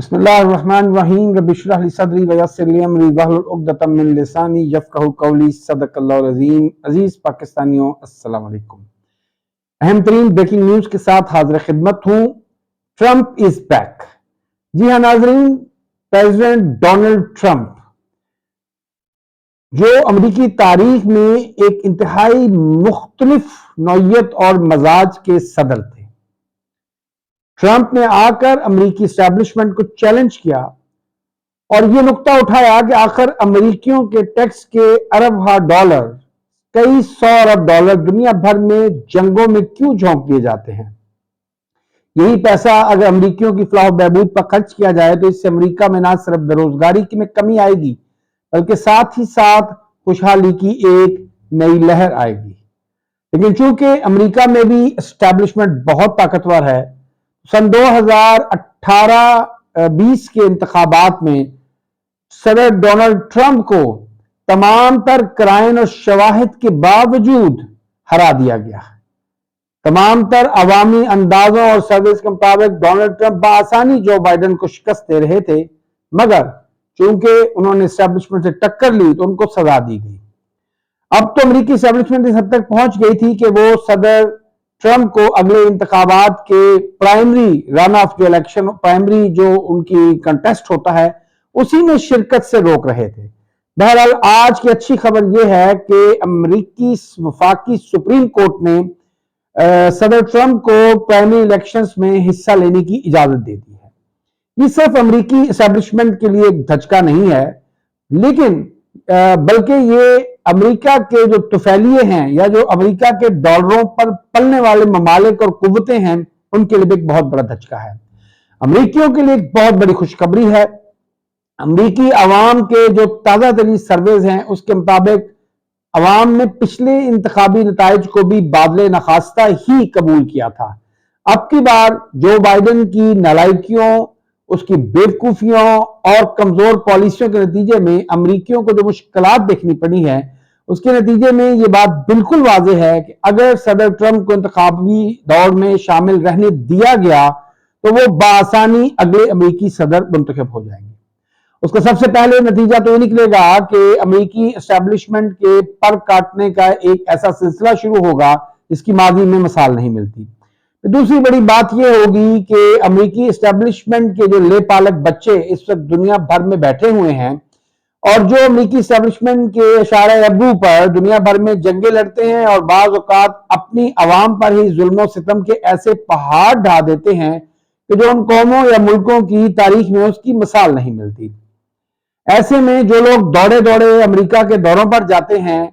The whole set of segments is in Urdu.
بسم اللہ الرحمن الرحیم رب اشرح لی صدری ویسر لی امری واحلل عقدۃ من لسانی یفقہوا قولی صدق اللہ العظیم۔ عزیز پاکستانیوں، السلام علیکم۔ اہم ترین بریکنگ نیوز کے ساتھ حاضر خدمت ہوں۔ ٹرمپ از بیک۔ جی ہاں ناظرین، پریزیڈنٹ ڈونلڈ ٹرمپ جو امریکی تاریخ میں ایک انتہائی مختلف نوعیت اور مزاج کے صدر تھے۔ ٹرمپ نے آ کر امریکی اسٹیبلشمنٹ کو چیلنج کیا اور یہ نقطہ اٹھایا کہ آخر امریکیوں کے ٹیکس کے ارب ڈالر، کئی سو ارب ڈالر دنیا بھر میں جنگوں میں کیوں جھونک دیے جاتے ہیں۔ یہی پیسہ اگر امریکیوں کی فلاح و بہبود پر خرچ کیا جائے تو اس سے امریکہ میں نہ صرف بے روزگاری میں کمی آئے گی بلکہ ساتھ ہی ساتھ خوشحالی کی ایک نئی لہر آئے گی۔ لیکن چونکہ امریکہ میں بھی اسٹیبلشمنٹ بہت طاقتور ہے، سن 2018-20 کے انتخابات میں صدر ڈونلڈ ٹرمپ کو تمام تر قرائن اور شواہد کے باوجود ہرا دیا گیا۔ تمام تر عوامی اندازوں اور سروس کے مطابق ڈونلڈ ٹرمپ بآسانی جو بائیڈن کو شکست دے رہے تھے، مگر چونکہ انہوں نے اسٹیبلشمنٹ سے ٹکر لی تو ان کو سزا دی گئی۔ اب تو امریکی اسٹیبلشمنٹ اس حد تک پہنچ گئی تھی کہ وہ صدر ٹرمپ کو اگلے انتخابات کے پرائمری رن آف جو الیکشن پرائمری جو ان کی کنٹیسٹ ہوتا ہے اسی میں شرکت سے روک رہے تھے۔ بہرحال آج کی اچھی خبر یہ ہے کہ امریکی وفاقی سپریم کورٹ نے صدر ٹرمپ کو پرائمری الیکشنز میں حصہ لینے کی اجازت دے دی ہے۔ یہ صرف امریکی اسٹیبلشمنٹ کے لیے ایک دھچکا نہیں ہے، لیکن بلکہ یہ امریکہ کے جو طفیلیے ہیں یا جو امریکہ کے ڈالروں پر پلنے والے ممالک اور قوتیں ہیں ان کے لیے بھی ایک بہت بڑا دھچکا ہے۔ امریکیوں کے لیے ایک بہت بڑی خوشخبری ہے۔ امریکی عوام کے جو تازہ ترین سرویز ہیں اس کے مطابق عوام نے پچھلے انتخابی نتائج کو بھی بادل نخواستہ ہی قبول کیا تھا۔ اب کی بار جو بائیڈن کی نالائکیوں، اس کی بیوقوفیوں اور کمزور پالیسیوں کے نتیجے میں امریکیوں کو جو مشکلات دیکھنی پڑی ہیں اس کے نتیجے میں یہ بات بالکل واضح ہے کہ اگر صدر ٹرمپ کو انتخابی دور میں شامل رہنے دیا گیا تو وہ بآسانی اگلے امریکی صدر منتخب ہو جائیں گے۔ اس کا سب سے پہلے نتیجہ تو یہ نکلے گا کہ امریکی اسٹیبلشمنٹ کے پر کاٹنے کا ایک ایسا سلسلہ شروع ہوگا جس کی ماضی میں مثال نہیں ملتی۔ دوسری بڑی بات یہ ہوگی کہ امریکی اسٹیبلشمنٹ کے جو لے پالک بچے اس وقت دنیا بھر میں بیٹھے ہوئے ہیں اور جو امریکی اسٹیبلشمنٹ کے اشارہ ابرو پر دنیا بھر میں جنگیں لڑتے ہیں اور بعض اوقات اپنی عوام پر ہی ظلم و ستم کے ایسے پہاڑ ڈھا دیتے ہیں کہ جو ان قوموں یا ملکوں کی تاریخ میں اس کی مثال نہیں ملتی۔ ایسے میں جو لوگ دوڑے دوڑے امریکہ کے دوروں پر جاتے ہیں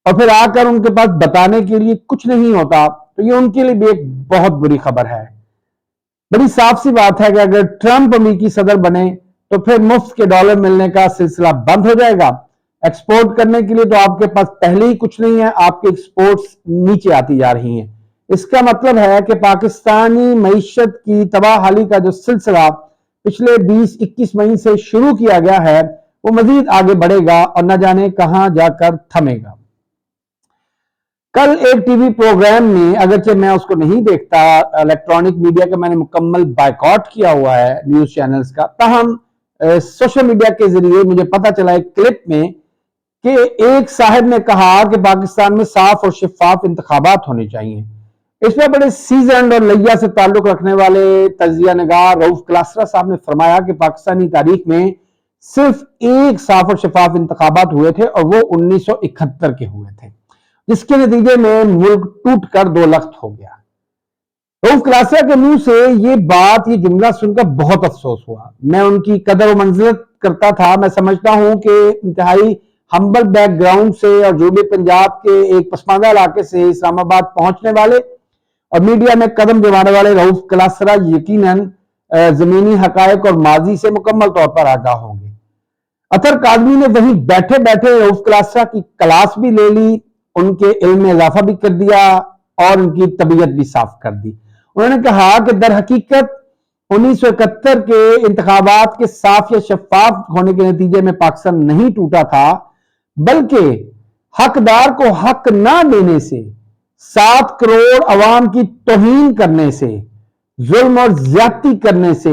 اور پھر آ کر ان کے پاس بتانے کے لیے کچھ نہیں ہوتا تو یہ ان کے لیے بھی ایک بہت بری خبر ہے۔ بڑی صاف سی بات ہے کہ اگر ٹرمپ امریکی صدر بنے تو پھر مفت کے ڈالر ملنے کا سلسلہ بند ہو جائے گا۔ ایکسپورٹ کرنے کے لیے تو آپ کے پاس پہلے ہی کچھ نہیں ہے، آپ کے ایکسپورٹس نیچے آتی جا رہی ہیں۔ اس کا مطلب ہے کہ پاکستانی معیشت کی تباہ حالی کا جو سلسلہ پچھلے 20-21 مہینے سے شروع کیا گیا ہے وہ مزید آگے بڑھے گا اور نہ جانے کہاں جا کر تھمے گا۔ کل ایک ٹی وی پروگرام میں، اگرچہ میں اس کو نہیں دیکھتا، الیکٹرانک میڈیا کا میں نے مکمل بائیکاٹ کیا ہوا ہے نیوز چینلز کا، تاہم سوشل میڈیا کے ذریعے مجھے پتا چلا ایک کلپ میں کہ ایک صاحب نے کہا کہ پاکستان میں صاف اور شفاف انتخابات ہونے چاہیے۔ اس میں بڑے سیزنڈ اور لیا سے تعلق رکھنے والے تجزیہ نگار رؤف کلاسرا صاحب نے فرمایا کہ پاکستانی تاریخ میں صرف ایک صاف اور شفاف انتخابات ہوئے تھے اور وہ 1971 کے ہوئے تھے، جس کے نتیجے میں ملک ٹوٹ کر دو لخت ہو گیا۔ رؤف کلاسرا کے منہ سے یہ جملہ سن کر بہت افسوس ہوا۔ میں ان کی قدر و منزلت کرتا تھا۔ میں سمجھتا ہوں کہ انتہائی ہمبل بیک گراؤنڈ سے اور جنوبی پنجاب کے ایک پسماندہ علاقے سے اسلام آباد پہنچنے والے اور میڈیا میں قدم جمانے والے رؤف کلاسرا یقیناً زمینی حقائق اور ماضی سے مکمل طور پر آگاہ ہوں گے۔ اطہر کاظمی نے وہیں بیٹھے بیٹھے رؤف کلاسرا کی کلاس بھی لے لی، ان کے علم میں اضافہ بھی کر دیا اور ان کی طبیعت بھی صاف کر دی۔ انہوں نے کہا کہ در حقیقت 1971 کے انتخابات کے صاف یا شفاف ہونے کے نتیجے میں پاکستان نہیں ٹوٹا تھا، بلکہ حقدار کو حق نہ دینے سے، 7 کروڑ عوام کی توہین کرنے سے، ظلم اور زیادتی کرنے سے،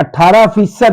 18%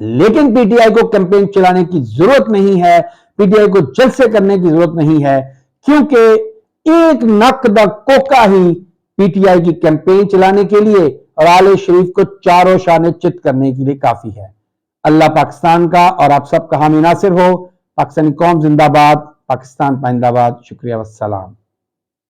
لیکن پی ٹی آئی کو کیمپین چلانے کی ضرورت نہیں ہے، پی ٹی آئی کو جلسے کرنے کی ضرورت نہیں ہے، کیونکہ ایک نک دا Coca he P T I کی کیمپین چلانے کے لیے اور آل شریف کو چاروں شانے چت کرنے کے لیے کافی ہے۔ اللہ پاکستان کا اور آپ سب کا حامی ناصر ہو۔ پاکستانی قوم زندہ باد، پاکستان پائندہ باد۔ شکریہ والسلام۔